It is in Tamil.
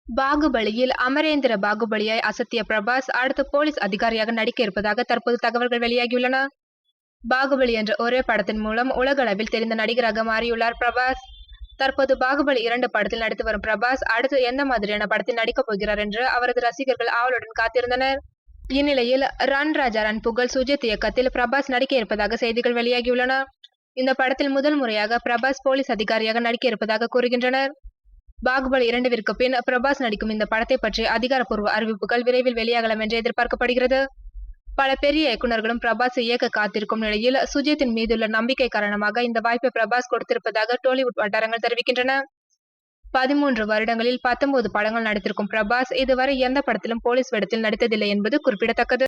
பாகுபலியில் அமரேந்திர பாகுபலியாய் அசத்திய பிரபாஸ் அடுத்து போலீஸ் அதிகாரியாக நடிக்க இருப்பதாக தற்போது தகவல்கள் வெளியாகியுள்ளன. பாகுபலி என்ற ஒரே படத்தின் மூலம் உலகளவில் தெரிந்த நடிகராக மாறியுள்ளார் பிரபாஸ். தற்போது பாகுபலி 2 படத்தில் நடித்து வரும் பிரபாஸ் அடுத்து எந்த மாதிரியான படத்தில் நடிக்கப் போகிறார் என்று அவரது ரசிகர்கள் ஆவலுடன் காத்திருந்தனர். இந்நிலையில் ரன் ராஜா ரன் புகழ் சுஜித் இயக்கத்தில் பிரபாஸ் நடிக்க இருப்பதாக செய்திகள் வெளியாகியுள்ளன. இந்த படத்தில் முதல் முறையாக பிரபாஸ் போலீஸ் அதிகாரியாக நடிக்க இருப்பதாக கூறுகின்றனர். பாகுபலி 2விற்கு பின் பிரபாஸ் நடிக்கும் இந்த படத்தை பற்றி அதிகாரப்பூர்வ அறிவிப்புகள் விரைவில் வெளியாகலாம் என்று எதிர்பார்க்கப்படுகிறது. பல பெரிய இயக்குநர்களும் பிரபாஸை இயக்க காத்திருக்கும் நிலையில் சுஜித்தின் மீதுள்ள நம்பிக்கை காரணமாக இந்த வாய்ப்பை பிரபாஸ் கொடுத்திருப்பதாக டோலிவுட் வட்டாரங்கள் தெரிவிக்கின்றன. 13 வருடங்களில் 19 படங்கள் நடித்திருக்கும் பிரபாஸ் இதுவரை எந்த படத்திலும் போலீஸ் வேடத்தில் நடித்ததில்லை என்பது குறிப்பிடத்தக்கது.